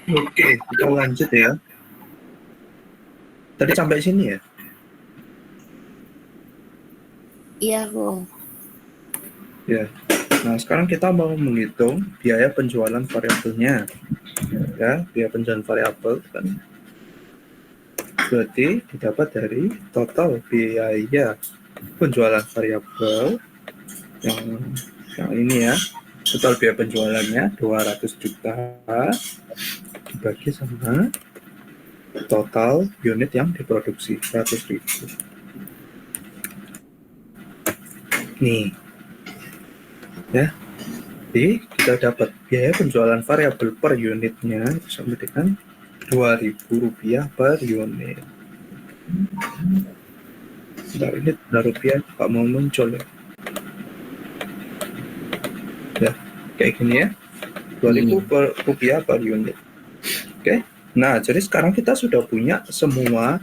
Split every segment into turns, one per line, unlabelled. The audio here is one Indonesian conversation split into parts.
Oke, kita lanjut ya. Tadi sampai sini ya?
Iya, Bu.
Ya. Nah, sekarang kita mau menghitung biaya penjualan variabelnya. Ya, biaya penjualan variabel kan berarti didapat dari total biaya penjualan variabel yang ini ya. Total biaya penjualannya 200 juta dibagi sama total unit yang diproduksi 100.000. Nih, ya. Jadi kita dapat biaya penjualan variabel per unitnya itu sama dengan Rp2.000 per unit. Bentar, ini rupiah Pak mau muncul ya. Ya, kayak gini ya. Rp2.000 per unit. Oke. Nah, jadi sekarang kita sudah punya semua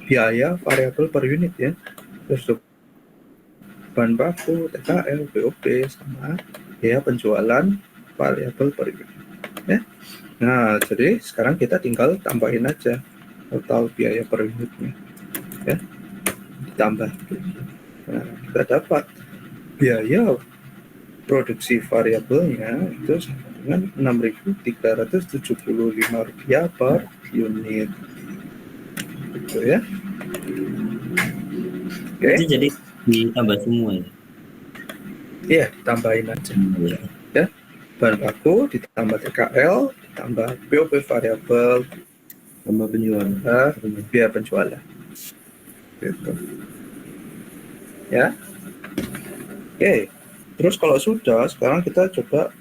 biaya variabel per unit ya. Terus bahan baku, TKL, BOP, sama biaya penjualan variabel per unit. Ya. Nah, jadi sekarang kita tinggal tambahin aja total biaya per unitnya. Ya. Ditambah. Nah, kita dapat biaya produksi variabelnya itu sama dengan Rp6.375 per unit. Gitu ya. Oke.
Berarti jadi ditambah semua ya?
Iya, tambahin aja. Ya. Bahan baku ditambah TKL, ditambah BOP variabel,
Tambah penjualan.
biaya penjualan. Gitu. Ya. Oke. Terus kalau sudah, sekarang kita coba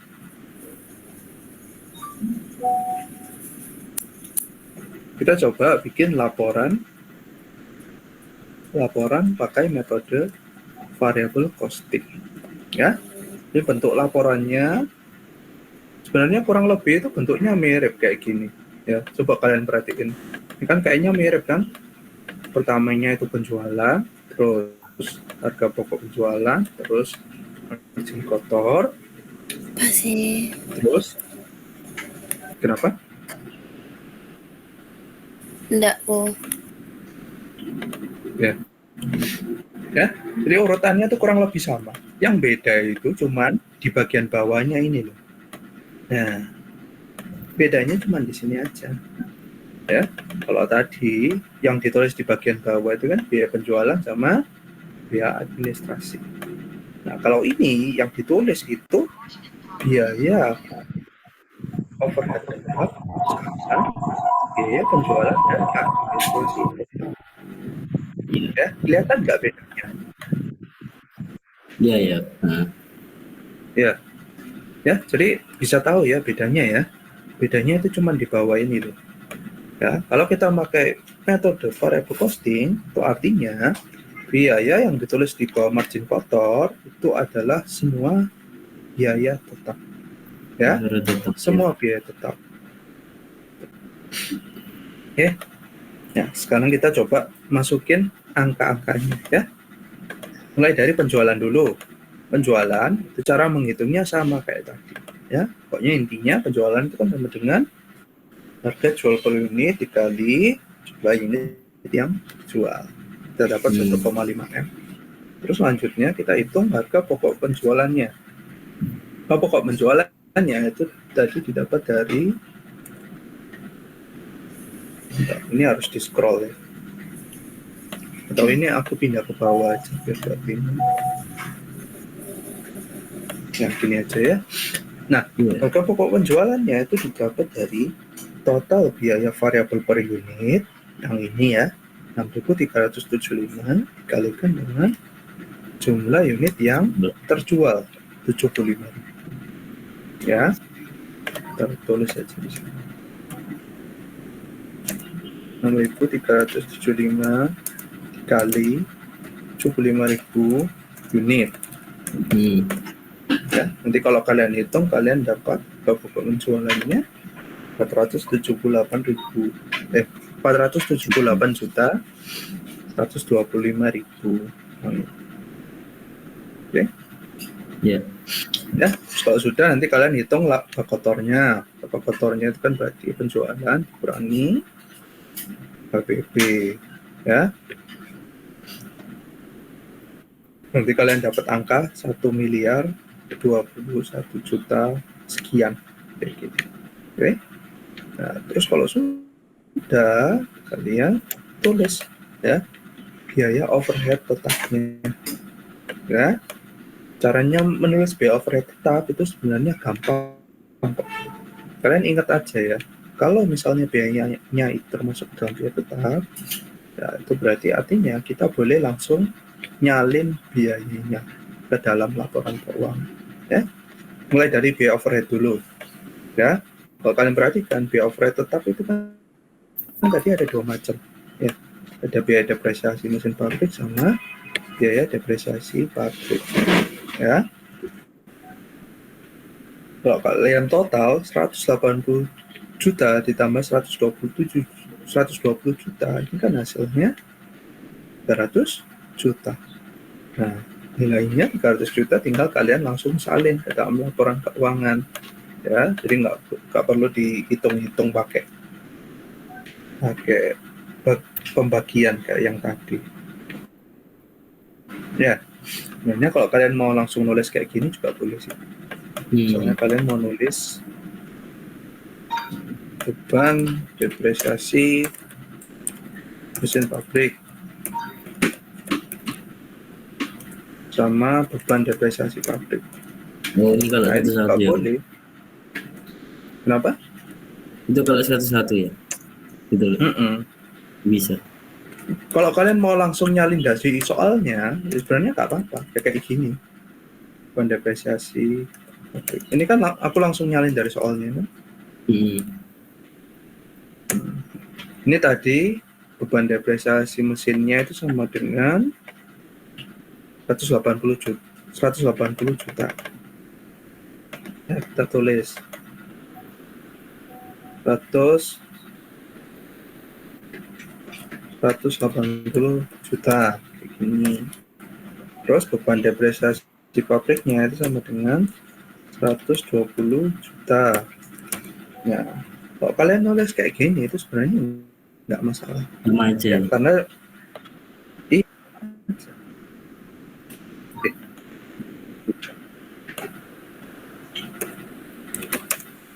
bikin laporan pakai metode variable costing. Ya. Ini bentuk laporannya sebenarnya kurang lebih itu bentuknya mirip kayak gini. Ya, coba kalian perhatiin. Ini kan kayaknya mirip kan? Pertamanya itu penjualan, terus harga pokok penjualan, terus margin kotor,
Masih.
terus kenapa?
Enggak, Bu.
Ya. Ya, jadi urutannya tuh kurang lebih sama. Yang beda itu cuman di bagian bawahnya ini loh. Nah, bedanya cuma di sini aja. Ya, kalau tadi yang ditulis di bagian bawah itu kan biaya penjualan sama biaya administrasi. Nah, kalau ini yang ditulis itu biaya overhead tetap sama biaya penjualan dan administrasi. Ya, kelihatan nggak bedanya?
Iya ya.
Ya, ya. Jadi bisa tahu ya bedanya ya. Bedanya itu cuma di bawah ini loh. Ya, kalau kita pakai metode variable costing, itu artinya biaya yang ditulis di bawah margin kotor itu adalah semua biaya tetap. Ya, semua biaya tetap. Oke. Ya, sekarang kita coba masukin angka-angkanya ya. Mulai dari penjualan dulu. Penjualan itu cara menghitungnya sama kayak tadi ya. Pokoknya intinya penjualan itu kan sama dengan harga jual per unit dikali jumlah unit yang jual. Kita dapat 1,5 M. Terus selanjutnya kita hitung harga pokok penjualannya. Pokok penjualannya itu tadi didapat dari, ini harus di scroll ya. Atau ini aku pindah ke bawah aja biar gak bingung. Nah, gini aja ya. Nah, harga pokok penjualannya itu didapat dari total biaya variabel per unit yang ini ya, 6.375 dikalikan dengan jumlah unit yang terjual 75.000. Ya, kita tulis aja di sini. 6.375 dikali 75.000 unit. Ya, nanti kalau kalian hitung, kalian dapat pokok penjualannya 478 juta 125.000. Oke.
Ya.
Ya, kalau sudah nanti kalian hitung laba kotornya. Laba kotornya itu kan berarti penjualan dikurangi HPP, ya. Nanti kalian dapat angka 1.021 juta sekian, kayak gitu. Oke. Nah, terus kalau sudah kalian tulis ya biaya overhead tetapnya. Ya. Caranya menulis biaya overhead tetap itu sebenarnya gampang. Kalian ingat aja ya, kalau misalnya biayanya itu termasuk dalam biaya tetap, ya itu berarti artinya kita boleh langsung nyalin biayanya ke dalam laporan keuangan. Ya, mulai dari biaya overhead dulu. Ya, kalau kalian perhatikan biaya overhead tetap itu kan tadi ada dua macam. Ya, ada biaya depresiasi mesin pabrik sama biaya depresiasi pabrik. Ya, kalau kalian total 180 juta ditambah 120 juta, ini kan hasilnya 300 juta. Nah, nilainya 300 juta tinggal kalian langsung salin ke dalam laporan keuangan. Ya, jadi nggak perlu dihitung-hitung pakai pembagian kayak yang tadi. Ya, sebenarnya kalau kalian mau langsung nulis kayak gini juga boleh sih. Misalnya kalian mau nulis beban depresiasi mesin pabrik sama beban depresiasi pabrik.
Oh, ini kalau satu-satu ya?
Boleh. Kenapa?
Itu kalau satu-satu ya? Gitu loh. Bisa.
Kalau kalian mau langsung nyalin dari soalnya, ya sebenarnya nggak apa-apa. Kayak gini. Beban depresiasi pabrik. Ini kan aku langsung nyalin dari soalnya. Kan? Ini tadi beban depresiasi mesinnya itu sama dengan 180 juta. Ya, kita tulis 180 juta kayak gini. Terus beban depresiasi pabriknya itu sama dengan 120 juta. Ya, kalau kalian nulis kayak gini itu sebenarnya nggak masalah.
Sama aja.
Ya, karena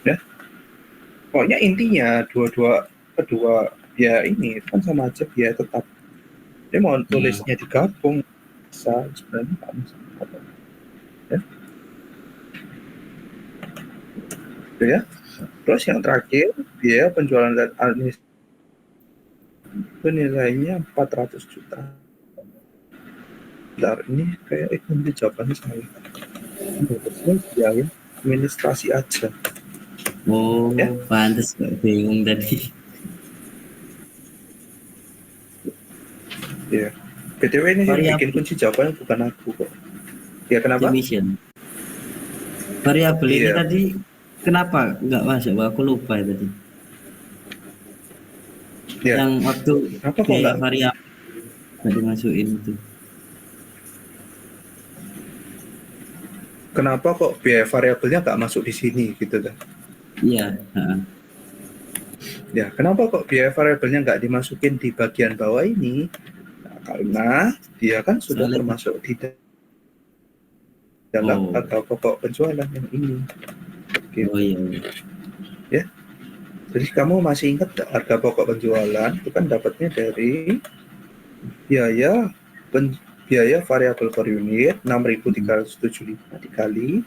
ya, pokoknya intinya kedua ya ini kan sama aja biaya tetap. Dia mau tulisnya digabung bisa sebenarnya nggak masalah. Ya. Ya. Terus yang terakhir biaya penjualan dan administrasi itu nilainya 400 juta. Bentar, ini kayak nanti jawabannya salah. Biaya administrasi aja.
Oh, ya? Pantes bingung tadi.
Ya. BTW ini yang bikin kunci jawabannya bukan aku kok. Ya kenapa?
Variabel ini tadi kenapa nggak masuk? Aku lupa tadi. Ya. Yang waktu biaya variabel nggak dimasukin itu.
Kenapa kok biaya variabelnya nggak masuk di sini gitu kan?
Iya.
Ya, kenapa kok biaya variabelnya nggak dimasukin di bagian bawah ini? Nah, karena dia kan sudah termasuk di dalam atau pokok penjualan yang ini. Gitu. Oh iya. Ya. Jadi kamu masih ingat harga pokok penjualan itu kan dapatnya dari biaya variabel per unit 6.375 dikali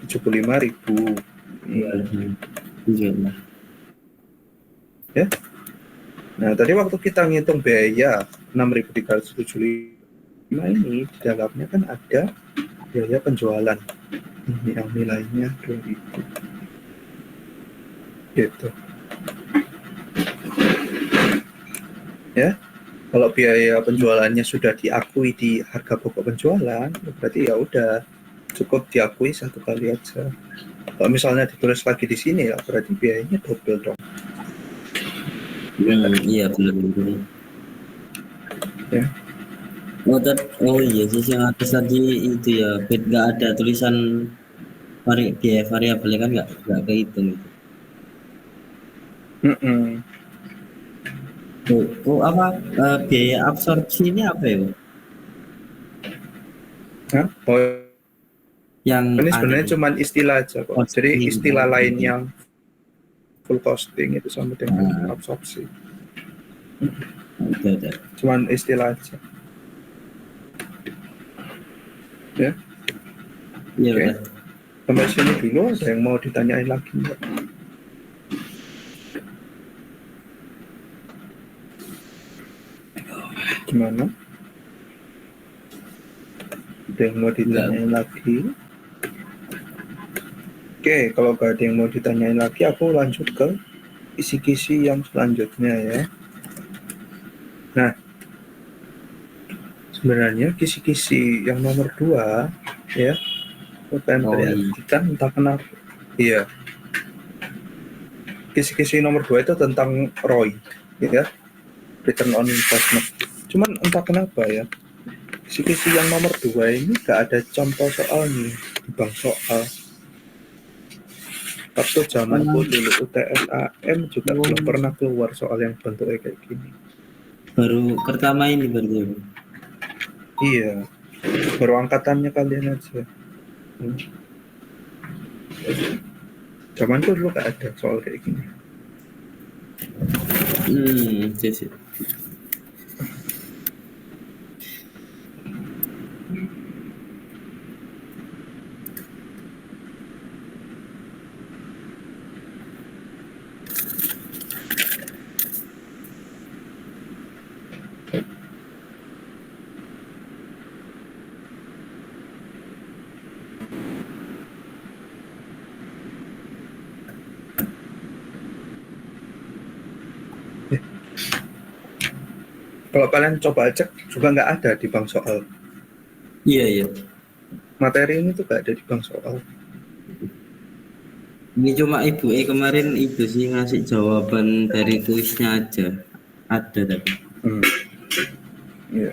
75.000. Ya. Nah, tadi waktu kita ngitung biaya 6.375 ini di dalamnya kan ada biaya penjualan. Ini yang nilainya 2.000. Gitu. Ya. Kalau biaya penjualannya sudah diakui di harga pokok penjualan, berarti ya udah cukup diakui satu kali aja. Kalau misalnya ditulis lagi di sini ya berarti biayanya double dong.
Iya benar.
Ya.
Oh iya sih yang atas tadi itu ya, nggak ada tulisan biaya variabelnya kan nggak kehitung gitu. Apa biaya absorpsi ini apa ya?
Nah, oh,
Yang
ini sebenarnya cuma istilah aja kok. Jadi istilah lain yang full costing itu sama dengan absorpsi. Cuman istilah aja. Ya.
Iya
Oke.
udah.
Sampai sini dulu, ada yang mau ditanyain lagi enggak? Gimana? Ada yang mau ditanyain lagi? Oke, kalau gak ada yang mau ditanyain lagi, aku lanjut ke kisi-kisi yang selanjutnya ya. Nah, sebenarnya kisi-kisi yang nomor 2 ya, pengen perhatikan entah kenapa. Iya. Kisi-kisi nomor 2 itu tentang ROI, ya, return on investment. Cuman entah kenapa ya, kisi-kisi yang nomor 2 ini gak ada contoh soalnya di bank soal. Waktu zamanku dulu UTS AM juga belum pernah keluar soal yang bentuknya kayak gini.
Baru pertama ini berarti.
Iya, baru angkatannya kalian aja. Zamanku dulu gak ada soal kayak gini.
Sih.
Kalau kalian coba cek juga nggak ada di bank soal.
Iya.
Materi ini tuh nggak ada di bank soal.
Ini cuma ibu kemarin itu sih ngasih jawaban dari kuisnya aja. Ada tapi.
Iya.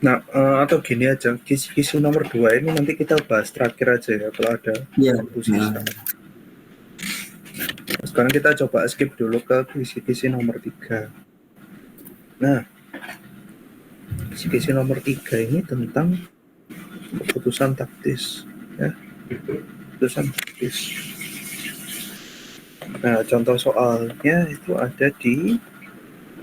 Nah, atau gini aja, kisi-kisi nomor 2 ini nanti kita bahas terakhir aja ya kalau ada waktu sisa. Sekarang kita coba skip dulu ke kisi-kisi nomor 3. Nah, kisi-kisi nomor 3 ini tentang keputusan taktis, ya. Keputusan taktis. Nah, contoh soalnya itu ada di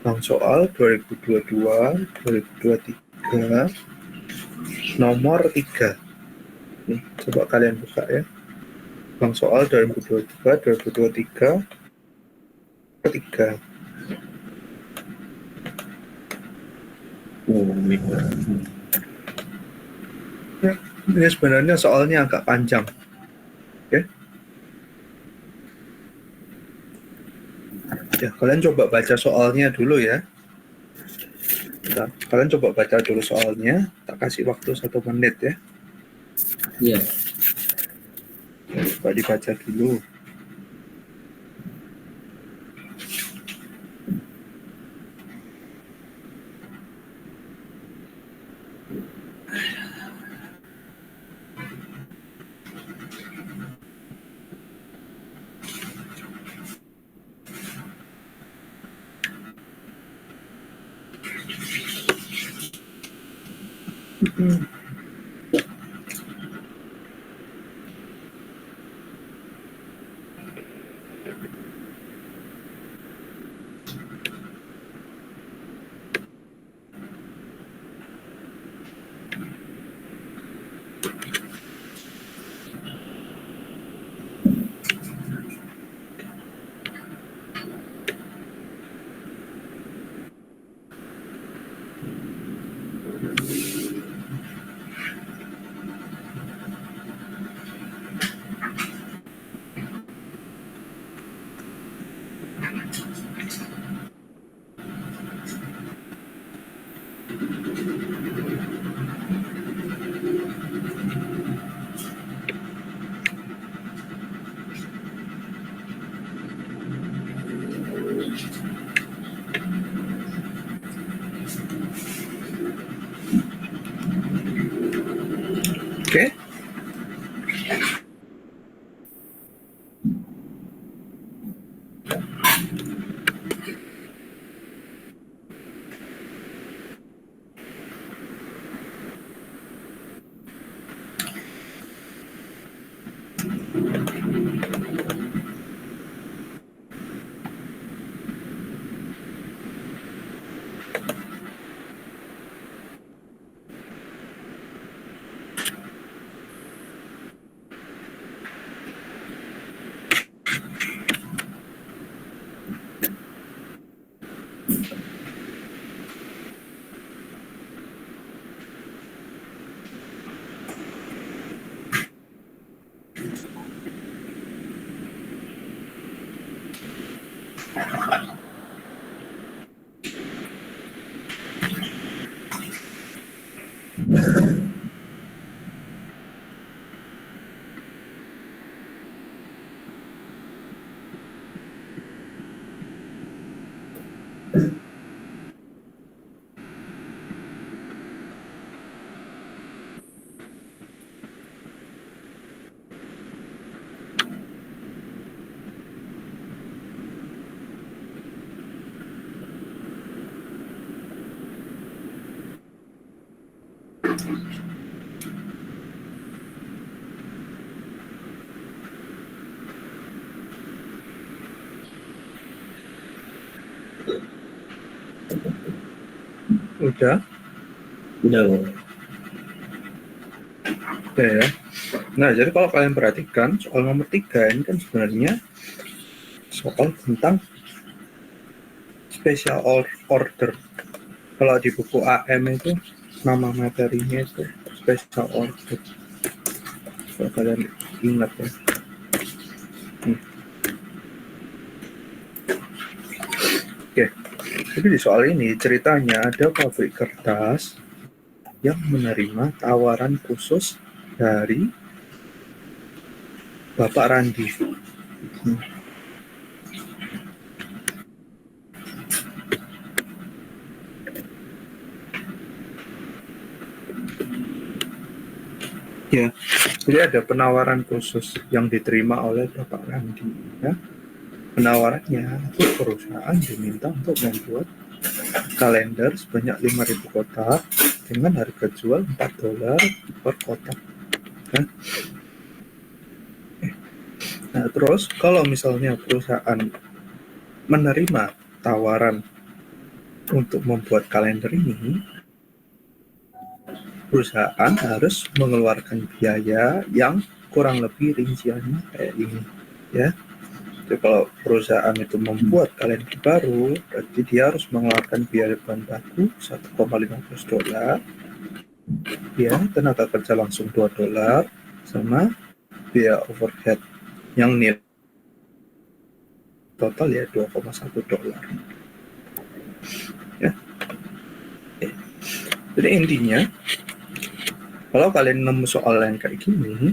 bank soal 2022-2023 nomor 3. Nih, coba kalian buka ya. Bank soal 2022-2023 3. Ini sebenarnya soalnya agak panjang. Oke. Ya, kalian coba baca soalnya dulu ya. Nah, kalian coba baca dulu soalnya. Tak kasih waktu 1 menit ya.
Iya.
Coba dibaca dulu. Oke. Udah.
Kok.
Oke ya. Nah, jadi kalau kalian perhatikan soal nomor 3 ini kan sebenarnya soal tentang special order. Kalau di buku AM itu nama materinya itu special order. Kalau kalian ingat ya. Oke. Jadi di soal ini ceritanya ada pabrik kertas yang menerima tawaran khusus dari Bapak Randi. Ya, jadi ada penawaran khusus yang diterima oleh Bapak Randi. Ya. Penawarannya itu perusahaan diminta untuk membuat kalender sebanyak 5.000 kotak dengan harga jual $4 per kotak. Ya. Nah, terus kalau misalnya perusahaan menerima tawaran untuk membuat kalender ini, perusahaan harus mengeluarkan biaya yang kurang lebih rinciannya kayak ini, ya. Jadi kalau perusahaan itu membuat kalender baru, berarti dia harus mengeluarkan biaya bahan baku $1,15, ya, tenaga kerja langsung $2, sama biaya overhead yang nilai total ya $2,1. Ya. Jadi intinya, kalau kalian nemu soal yang kayak gini,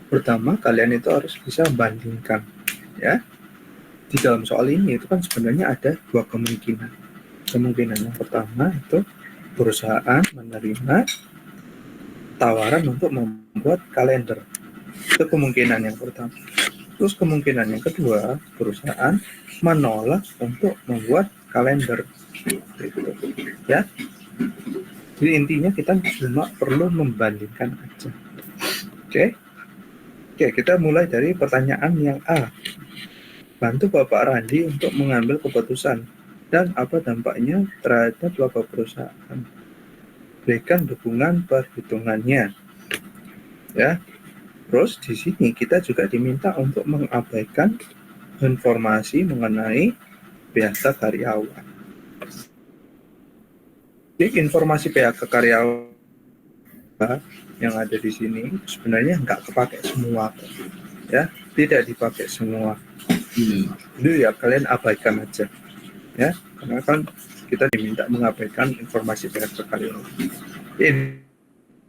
pertama kalian itu harus bisa bandingkan, ya. Di dalam soal ini itu kan sebenarnya ada dua kemungkinan. Kemungkinan yang pertama itu perusahaan menerima tawaran untuk membuat kalender. Itu kemungkinan yang pertama. Terus kemungkinan yang kedua, perusahaan menolak untuk membuat kalender. Ya. Jadi intinya kita cuma perlu membandingkan aja. Oke, kita mulai dari pertanyaan yang A. Bantu Bapak Randi untuk mengambil keputusan dan apa dampaknya terhadap laba perusahaan. Berikan dukungan perhitungannya. Ya. Terus di sini kita juga diminta untuk mengabaikan informasi mengenai PHK karyawan. Jadi informasi PHK karyawan yang ada di sini sebenarnya nggak kepakai semua, ya, tidak dipakai semua. Jadi ya kalian abaikan aja, ya, karena kan kita diminta mengabaikan informasi banyak sekali.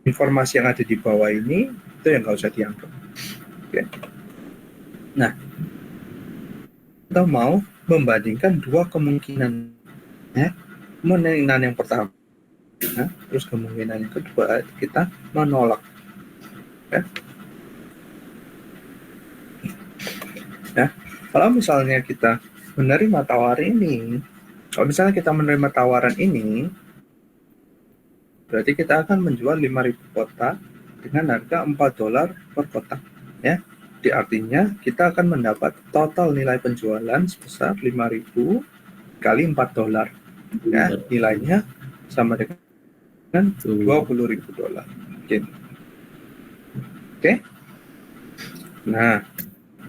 Informasi yang ada di bawah ini itu yang nggak usah dianggap. Oke. Nah, kita mau membandingkan dua kemungkinan, ya. Kemungkinan yang pertama, terus kemungkinan yang kedua kita menolak. Ya. Ya, kalau misalnya kita menerima tawaran ini, berarti kita akan menjual 5.000 kotak dengan harga $4 per kotak. Ya, artinya kita akan mendapat total nilai penjualan sebesar 5.000 kali $4. Ya, nilainya sama dengan $20.000. Oke. Nah,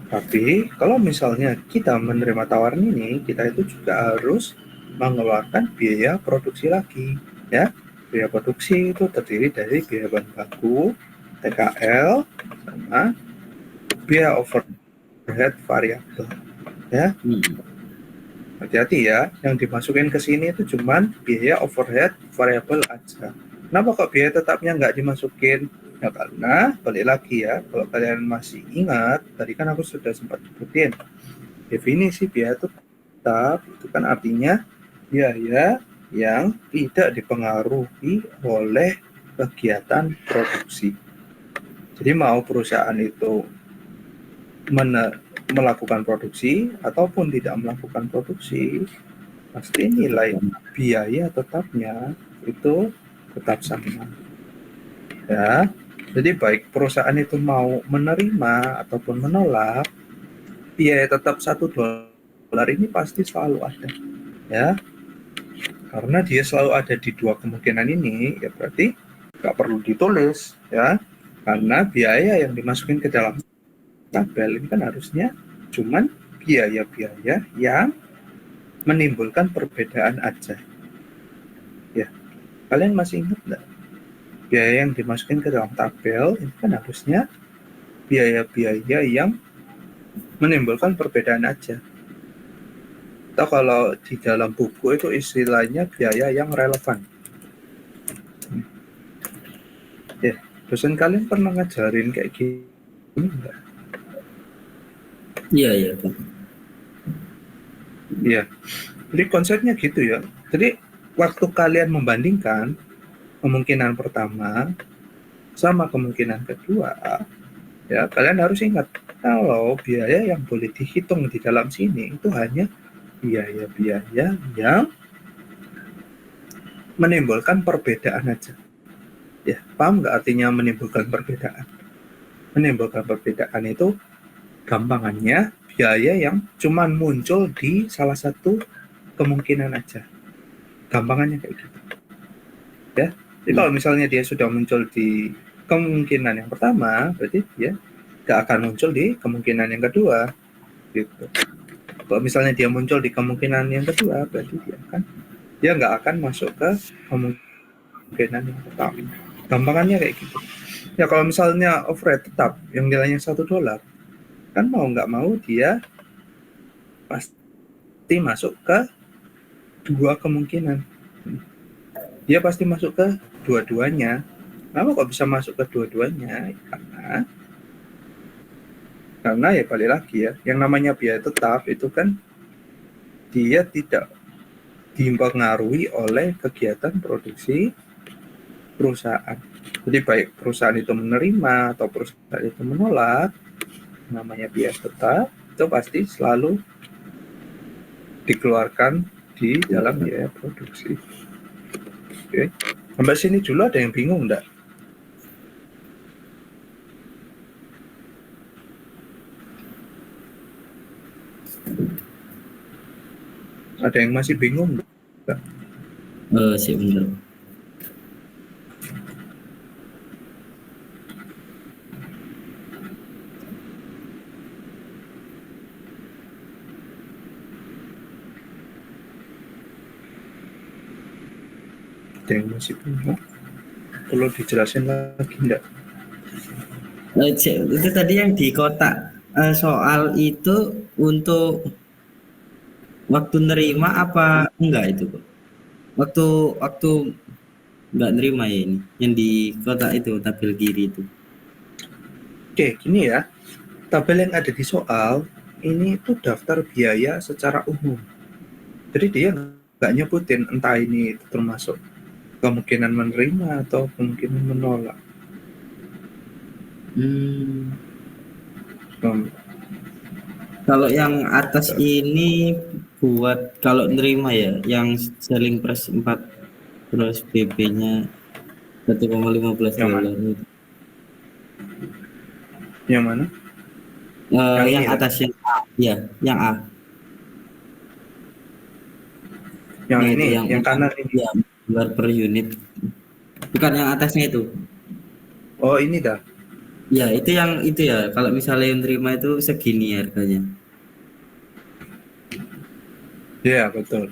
tapi kalau misalnya kita menerima tawaran ini, kita itu juga harus mengeluarkan biaya produksi lagi, ya. Biaya produksi itu terdiri dari biaya bahan baku, TKL, sama biaya overhead variabel, ya. Hati-hati ya, yang dimasukin ke sini itu cuman biaya overhead variabel aja. Kenapa kok biaya tetapnya nggak dimasukin? Ya karena balik lagi ya, kalau kalian masih ingat, tadi kan aku sudah sempat sebutin definisi biaya tetap itu kan artinya biaya yang tidak dipengaruhi oleh kegiatan produksi. Jadi mau perusahaan itu melakukan produksi ataupun tidak melakukan produksi, pasti nilai biaya tetapnya itu tetap sama. Ya. Jadi baik perusahaan itu mau menerima ataupun menolak, biaya tetap $1 ini pasti selalu ada, ya. Karena dia selalu ada di dua kemungkinan ini, ya berarti nggak perlu ditulis, ya. Karena biaya yang dimasukin ke dalam tabel ini kan harusnya cuman biaya-biaya yang menimbulkan perbedaan aja. Ya, kalian masih ingat nggak? Biaya yang dimasukin ke dalam tabel itu kan harusnya biaya-biaya yang menimbulkan perbedaan aja. Atau kalau di dalam buku itu istilahnya biaya yang relevan. Ya, dosen kalian pernah ngajarin kayak gini enggak?
Iya.
Iya. Jadi konsepnya gitu ya. Jadi waktu kalian membandingkan kemungkinan pertama sama kemungkinan kedua, ya kalian harus ingat kalau biaya yang boleh dihitung di dalam sini itu hanya biaya-biaya yang menimbulkan perbedaan aja. Ya, paham nggak artinya menimbulkan perbedaan? Menimbulkan perbedaan itu gampangannya biaya yang cuman muncul di salah satu kemungkinan aja. Gampangannya kayak gitu. Ya. Jadi kalau misalnya dia sudah muncul di kemungkinan yang pertama, berarti dia nggak akan muncul di kemungkinan yang kedua. Gitu. Kalau misalnya dia muncul di kemungkinan yang kedua, berarti dia nggak akan masuk ke kemungkinan yang pertama. Gampangannya kayak gitu. Ya kalau misalnya overhead tetap yang nilainya $1, kan mau nggak mau dia pasti masuk ke dua kemungkinan. Dia pasti masuk ke dua-duanya. Kenapa kok bisa masuk ke dua-duanya? Karena ya balik lagi ya, yang namanya biaya tetap itu kan dia tidak dipengaruhi oleh kegiatan produksi perusahaan. Jadi baik perusahaan itu menerima atau perusahaan itu menolak, namanya biaya tetap itu pasti selalu dikeluarkan di dalam biaya produksi. Oke. Sampai sini dulu ada yang bingung enggak? Ada yang masih bingung enggak?
Sih bener.
Ada yang masih bingung? Perlu dijelasin lagi enggak?
Itu tadi yang di kotak soal itu untuk waktu nerima apa enggak itu, Pak? Waktu waktu nggak nerima ya ini yang di kotak itu tabel kiri itu.
Oke, gini ya. Tabel yang ada di soal ini tuh daftar biaya secara umum. Jadi dia nggak nyebutin entah ini termasuk kemungkinan menerima atau kemungkinan menolak.
Kalau yang atas ini buat kalau nerima ya, yang selling price 4 terus BP-nya 1,15
Yang mana?
dolar itu.
Yang mana?
Yang
ini
atas yang A, ya, yang A.
Yang
Nah,
ini,
itu
yang kanan ini.
ya, dolar per unit. Bukan yang atasnya itu.
Oh, ini dah.
Ya, itu ya. Kalau misalnya yang terima itu segini harganya.
Ya, betul.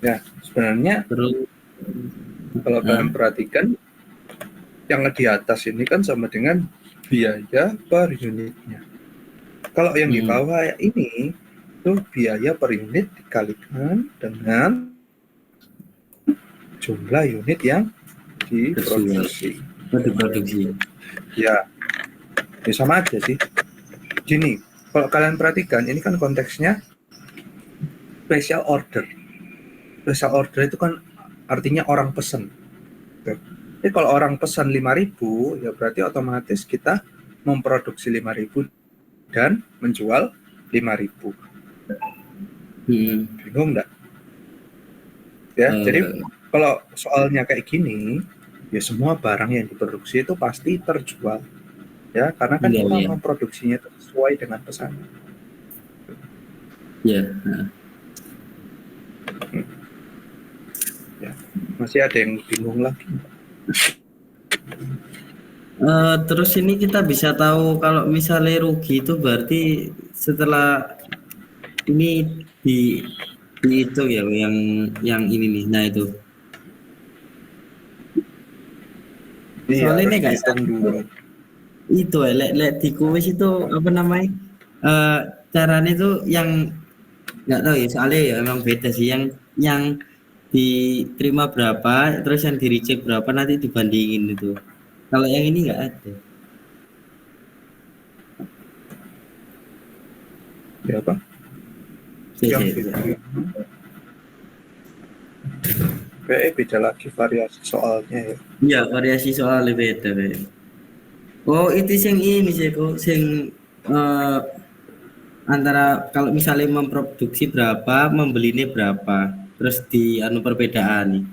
Ya, sebenarnya
Terus
kalau kalian perhatikan yang di atas ini kan sama dengan biaya per unitnya. Kalau yang di bawah ini itu biaya per unit dikalikan dengan jumlah unit yang diproduksi. Ya sama aja sih. Gini, kalau kalian perhatikan ini kan konteksnya special order. Special order itu kan artinya orang pesan. Jadi kalau orang pesan 5.000 ya berarti otomatis kita memproduksi 5.000 dan menjual 5.000. Bingung nggak? Ya, jadi kalau soalnya kayak gini, ya semua barang yang diproduksi itu pasti terjual. Ya, karena kan kita memproduksinya sesuai dengan pesanan.
Ya.
Ya, masih ada yang bingung lagi.
Terus ini kita bisa tahu kalau misalnya rugi itu berarti setelah ini di itu ya yang ini nih. Nah itu. Soalnya ini guys itu lek di kuis itu apa namanya? Caranya itu yang nggak tahu ya, soalnya ya emang beda sih, yang diterima berapa terus yang di reject berapa nanti dibandingin itu. Kalau yang ini nggak ada.
Ya apa? Yang kayak beda lagi variasi soalnya ya.
Iya, variasi soalnya beda kayak. Oh, itu sing ini sih kok sing antara kalau misalnya memproduksi berapa, membelinya berapa, terus di anu perbedaan nih.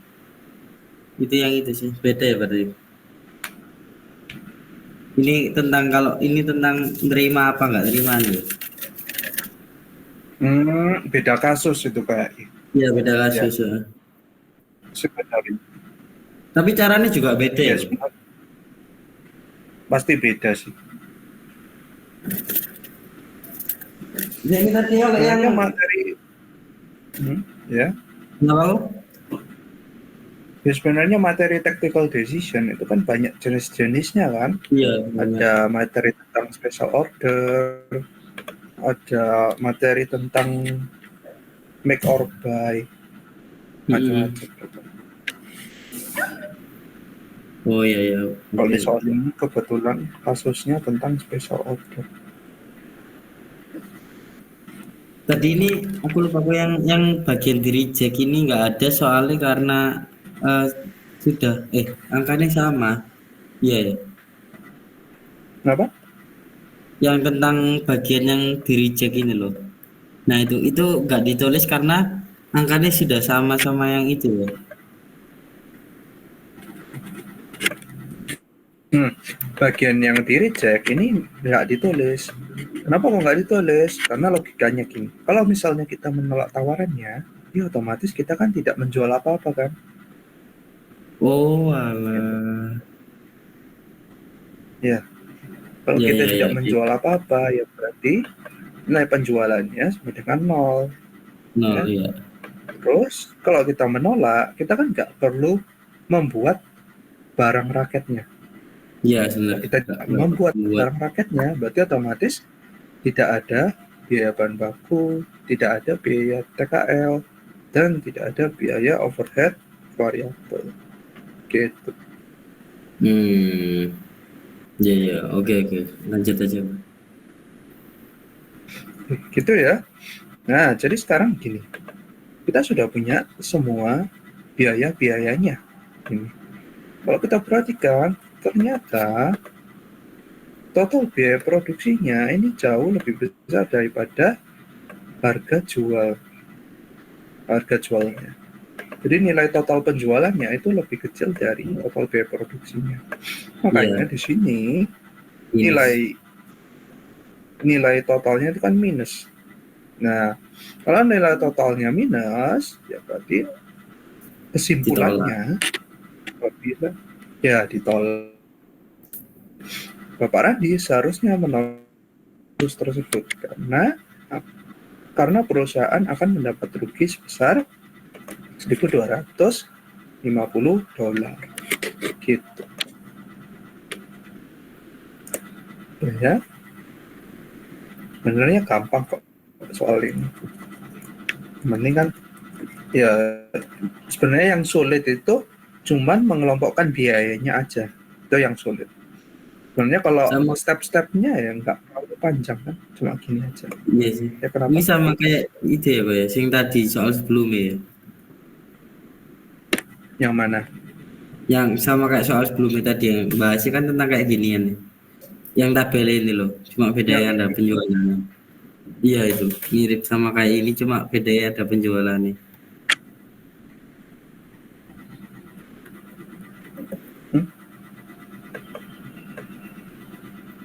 Itu yang itu sih, beda ya berarti. Ini tentang kalau ini tentang nerima apa nggak terima nih?
Beda kasus itu kayak.
Iya, beda kasus ya.
Sebenarnya.
Tapi caranya juga beda ya.
Pasti beda sih.
Jadi tadi yang
materi ya.
Kenapa?
Ya sebenarnya materi tactical decision itu kan banyak jenis-jenisnya kan.
Iya.
Ada materi tentang special order, ada materi tentang make or buy, macam-macam.
Oh iya.
Kalau di soal ini kebetulan kasusnya tentang special order.
Tadi ini aku lupa yang bagian di reject ini nggak ada soalnya karena sudah angkanya sama. Iya ya.
Kenapa?
Yang tentang bagian yang di reject ini loh. Nah itu nggak ditulis karena angkanya sudah sama yang itu ya.
Bagian yang di reject ini nggak ditulis. Kenapa kok nggak ditulis? Karena logikanya gini. Kalau misalnya kita menolak tawarannya, ya otomatis kita kan tidak menjual apa-apa kan?
Oh alah.
Ya. Kalau kita tidak menjual apa-apa, ya berarti nilai penjualannya sama dengan 0.
Ya.
Terus kalau kita menolak, kita kan nggak perlu membuat barang raketnya.
Iya, sebenarnya.
Kita membuat barang raketnya, berarti otomatis tidak ada biaya bahan baku, tidak ada biaya TKL, dan tidak ada biaya overhead variabel. Gitu.
Ya, oke. Lanjut aja.
Gitu ya. Nah, jadi sekarang gini. Kita sudah punya semua biaya-biayanya. Ini. Kalau kita perhatikan, ternyata total biaya produksinya ini jauh lebih besar daripada harga jualnya. Jadi nilai total penjualannya itu lebih kecil dari total biaya produksinya. Makanya di sini nilai totalnya itu kan minus. Nah, kalau nilai totalnya minus, ya berarti kesimpulannya apabila ya ditolak. Bapak Randi seharusnya menolak tersebut karena perusahaan akan mendapat rugi sebesar $1.250 gitu. Ya, sebenarnya gampang kok soal ini. Mending kan ya sebenarnya yang sulit itu cuman mengelompokkan biayanya aja, itu yang sulit. Sebenarnya kalau step-stepnya ya nggak terlalu panjang kan, cuma gini aja.
Iya sih.
Ya, kenapa?
Ini sama kayak itu ya Pak ya, sing tadi soal sebelumnya ya.
Yang mana?
Yang sama kayak soal sebelumnya tadi yang bahasnya kan tentang kayak ginian nih. Yang tabel ini loh, cuma bedanya ada penjualannya. Iya itu, mirip sama kayak ini cuma bedanya ada penjualannya.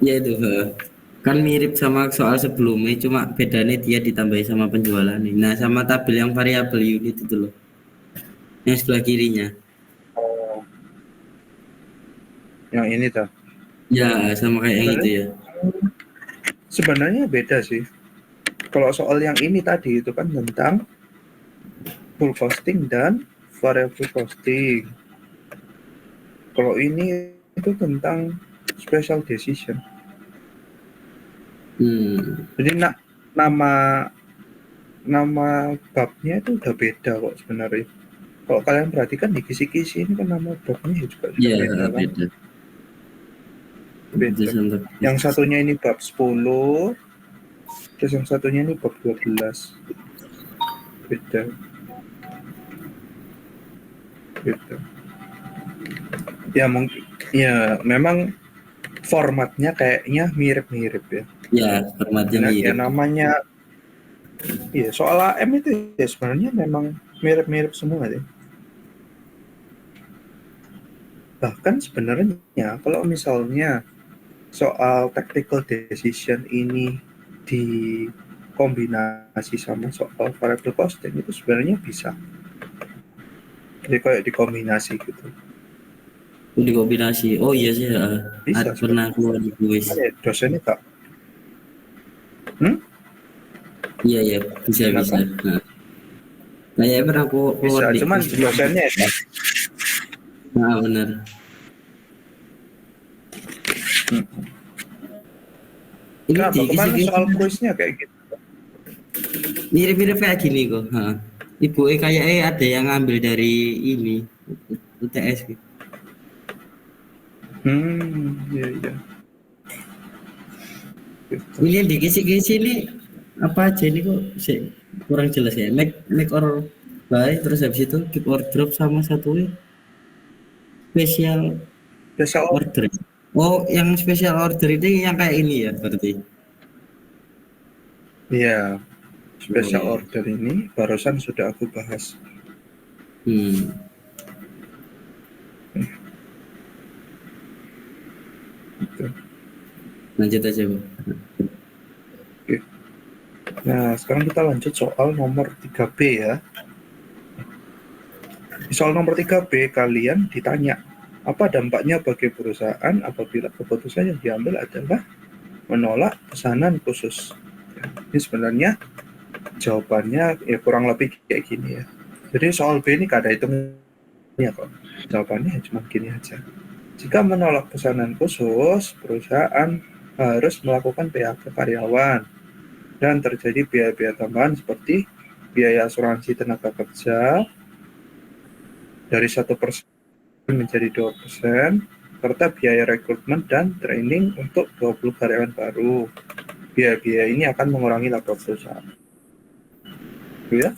Iya itu, kan mirip sama soal sebelumnya, cuma bedanya dia ditambahin sama penjualannya. Nah sama tabel yang variabel unit itu loh, yang sebelah kirinya.
Oh, yang ini tuh.
Ya sama kayak yang itu ya.
Sebenarnya beda sih. Kalau soal yang ini tadi itu kan tentang full costing dan variable costing. Kalau ini itu tentang special decision. Jadi nama babnya itu udah beda kok sebenarnya. Kalau kalian perhatikan di kisi-kisi ini kan nama babnya juga sudah beda kan. Beda. Yang satunya ini bab 10, terus yang satunya ini bab 12. Beda. Ya mungkin ya memang formatnya kayaknya mirip-mirip ya.
Ya formatnya mirip.
Ya namanya ya soal AM itu ya sebenarnya memang mirip-mirip semua deh. Bahkan sebenarnya kalau misalnya soal tactical decision ini dikombinasi sama soal variable costing itu sebenarnya bisa. Jadi kayak dikombinasi gitu.
Dikombinasi. Oh iya sih,
Bisa
pernah keluar di kuis.
Dosennya tak.
Iya bisa. Nah, ya pernah keluar
bisa,
di
cuman dosennya ya.
Nah benar. Ini
kemana soal kuisnya kayak gitu?
Mirip-mirip kayak gini kok. Ibu kayaknya ada yang ngambil dari ini UTS gitu.
Iya.
Ini yang di kisi-kisi ini apa aja ini kok kurang jelas ya. Make or buy, terus habis itu keep or drop sama satu special order. Oh, yang special order ini yang kayak ini ya berarti.
Iya. Special order ini barusan sudah aku bahas.
Lanjut aja, Bu.
Oke. Nah, sekarang kita lanjut soal nomor 3B ya. Di soal nomor 3B kalian ditanya, apa dampaknya bagi perusahaan apabila keputusan yang diambil adalah menolak pesanan khusus? Ini sebenarnya jawabannya ya kurang lebih kayak gini ya. Jadi soal B ini gak ada hitungnya kok. Jawabannya cuma gini aja. Jika menolak pesanan khusus, perusahaan harus melakukan PHK karyawan dan terjadi biaya-biaya tambahan seperti biaya asuransi tenaga kerja dari 1% menjadi 2%, serta biaya rekrutmen dan training untuk 20 karyawan baru. Biaya-biaya ini akan mengurangi laba perusahaan. Ya.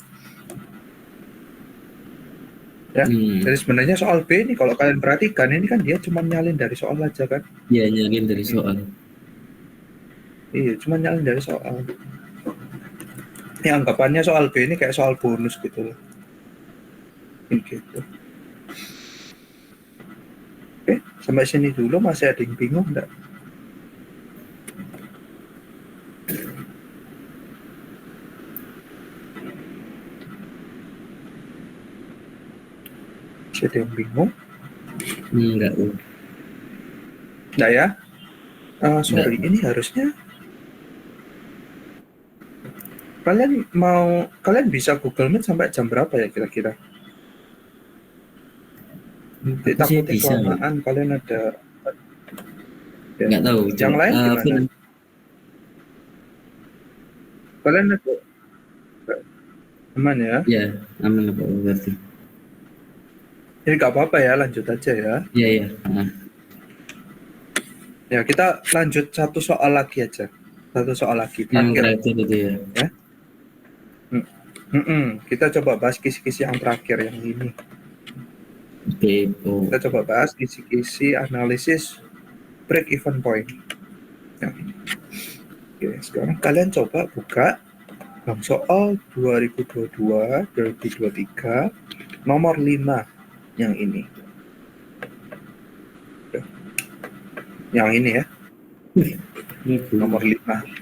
Ya. Jadi sebenarnya soal B ini kalau kalian perhatikan ini kan dia cuma nyalin dari soal aja kan?
Iya, nyalin dari soal.
Iya, cuma nyalin dari soal. Ini anggapannya soal B ini kayak soal bonus gitu loh. Gitu. Oke, sampai sini dulu masih ada yang bingung enggak? Masih ada yang bingung?
Enggak.
Enggak ya? Sorry, ini harusnya kalian bisa Google Meet sampai jam berapa ya kira-kira? Takutnya
bisa.
kelamaan kalian ada ya.
Nggak tahu.
Yang lain gimana? Kalian ada aman ya?
Ya, aman Pak, berarti.
Ini nggak apa-apa ya, lanjut aja ya.
Iya, iya.
Ya, kita lanjut satu soal lagi aja. Satu soal lagi.
Yang terakhir itu ya.
Kita coba bahas kisi-kisi yang terakhir yang ini.
Oke.
Kita coba bahas kisi-kisi analisis break even point. Yang ini. Oke, sekarang kalian coba buka bang soal 2022-2023 nomor 5 yang ini. Yang ini ya. Nomor 5.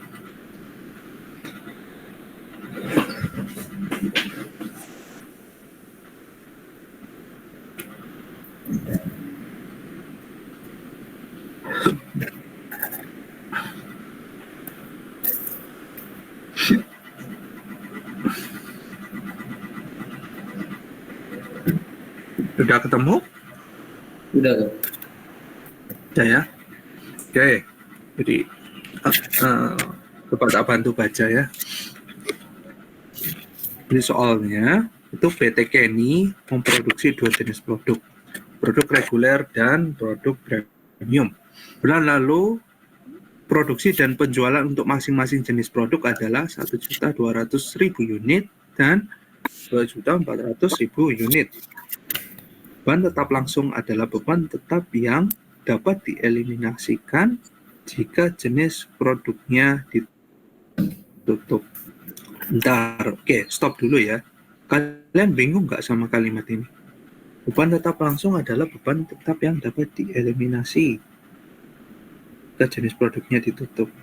Sudah ketemu?
Udah.
Udah ya. Oke. Jadi coba tak bantu baca ya. Ini soalnya itu PT Kenny memproduksi 2 jenis produk reguler dan produk premium. Bulan lalu produksi dan penjualan untuk masing-masing jenis produk adalah 1.200.000 unit dan 2.400.000 unit. Beban tetap langsung adalah beban tetap yang dapat dieliminasikan jika jenis produknya ditutup. Bentar, oke, stop dulu ya. Kalian bingung nggak sama kalimat ini? Beban tetap langsung adalah beban tetap yang dapat dieliminasi jika jenis produknya ditutup.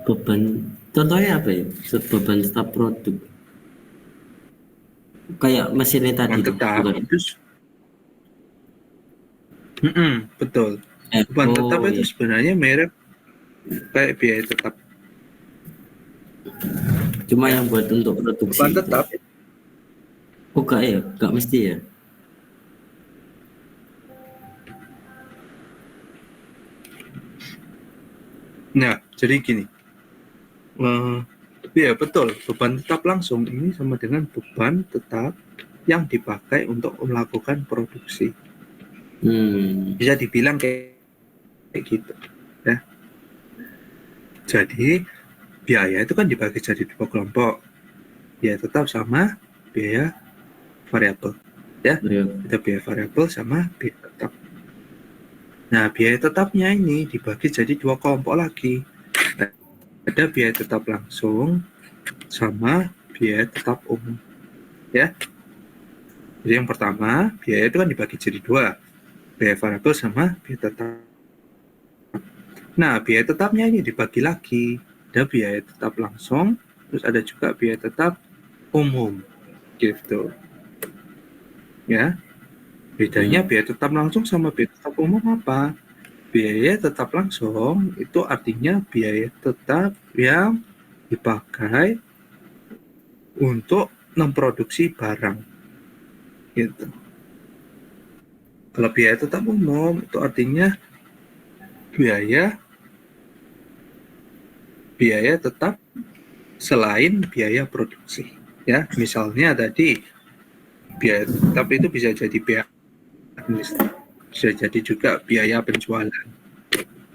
Beban, contohnya apa ya? Beban tetap produk. Kayak mesinnya tadi.
Beban tetap, betul. Beban tetap itu sebenarnya mirip kayak biaya tetap.
Cuma yang buat untuk produksi.
Beban tetap.
Oh enggak ya? Enggak mesti ya?
Nah, jadi gini. Ya betul, beban tetap langsung ini sama dengan beban tetap yang dipakai untuk melakukan produksi. Bisa dibilang kayak gitu ya. Jadi biaya itu kan dibagi jadi 2 kelompok, biaya tetap sama biaya variabel ya. Ada biaya variabel sama biaya tetap. Nah, biaya tetapnya ini dibagi jadi 2 kelompok lagi. Ada biaya tetap langsung sama biaya tetap umum ya. Jadi yang pertama, biaya itu kan dibagi jadi 2, biaya variabel sama biaya tetap. Nah, biaya tetapnya ini dibagi lagi, ada biaya tetap langsung, terus ada juga biaya tetap umum gitu ya. Bedanya biaya tetap langsung sama biaya tetap umum apa? Biaya tetap langsung itu artinya biaya tetap yang dipakai untuk memproduksi barang gitu. Kalau biaya tetap umum itu artinya biaya tetap selain biaya produksi. Ya, misalnya tadi biaya, tapi itu bisa jadi biaya administrasi, bisa jadi juga biaya penjualan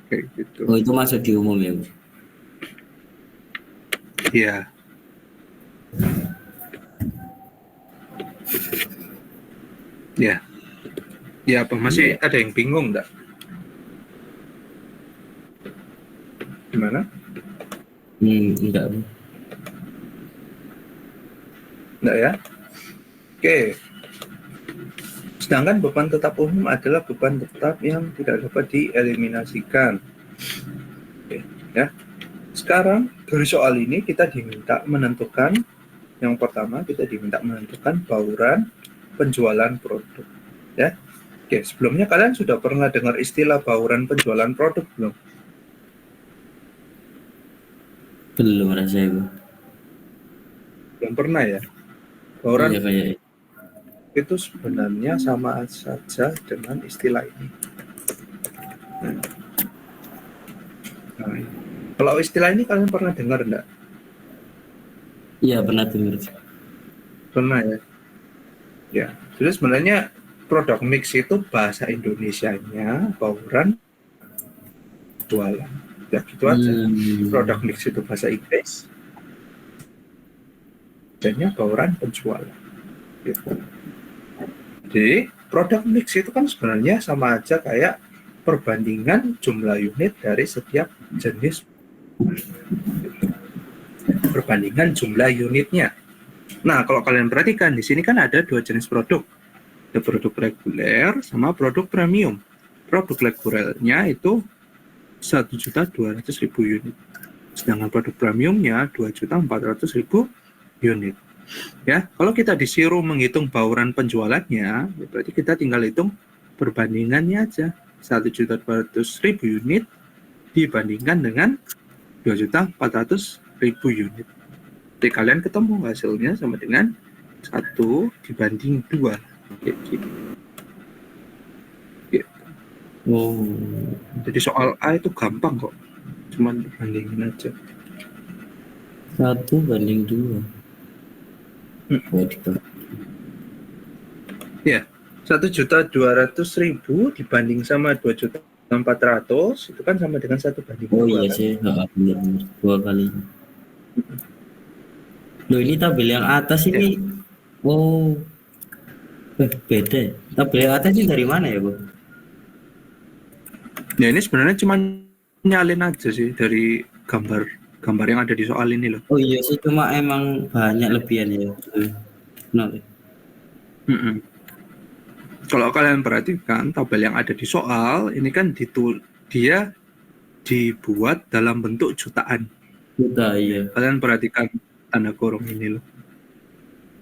kayak gitu.
Oh, itu masuk di umum ya, Bu?
Iya. Ya. Ya, apa masih ada yang bingung enggak? Gimana?
Enggak, Bu.
Enggak ya? Oke. Sedangkan beban tetap umum adalah beban tetap yang tidak dapat dieliminasikan. Oke, ya. Sekarang dari soal ini kita diminta menentukan, yang pertama kita diminta menentukan bauran penjualan produk. Ya. Oke, sebelumnya kalian sudah pernah dengar istilah bauran penjualan produk belum?
Belum rasanya, Bu.
Belum pernah ya? Bauran
Iya kayak
itu sebenarnya sama saja dengan istilah ini. Nah, kalau istilah ini kalian pernah dengar enggak?
iya pernah dengar.
Pernah ya? Ya, jadi sebenarnya produk mix itu bahasa Indonesianya bauran jualan. Ya gitu aja. Produk mix itu bahasa Inggris, jadinya bauran penjualan. Gitu. Jadi produk mix itu kan sebenarnya sama aja kayak perbandingan jumlah unit dari setiap jenis, perbandingan jumlah unitnya. Nah, kalau kalian perhatikan di sini kan ada dua jenis produk, ada produk reguler sama produk premium. Produk regulernya itu 1.200.000 unit, sedangkan produk premiumnya 2.400.000 unit. Ya, kalau kita disuruh menghitung bauran penjualannya, berarti kita tinggal hitung perbandingannya aja. 1.200.000 unit dibandingkan dengan 2.400.000 unit. Jadi kalian ketemu hasilnya sama dengan 1 dibanding 2. Kayak gitu.
Oh,
Jadi soal A itu gampang kok, cuman bandingin aja.
1:2.
Ya, 1.200.000 dibanding sama 2.400.000 itu kan sama dengan 1:2.
Oh iya
kan?
sih, benar 2 kali. Loh, ini tabel yang atas ini. Oh, beda. Tabel yang atas ini dari mana ya, Bu?
Ya ini sebenarnya cuma nyalin aja sih dari gambar yang ada di soal ini loh.
Oh iya sih, cuma emang banyak lebihan ya. Benar.
Kalau kalian perhatikan tabel yang ada di soal ini kan dia dibuat dalam bentuk jutaan.
Juta, iya.
Kalian perhatikan tanda kurung ini loh.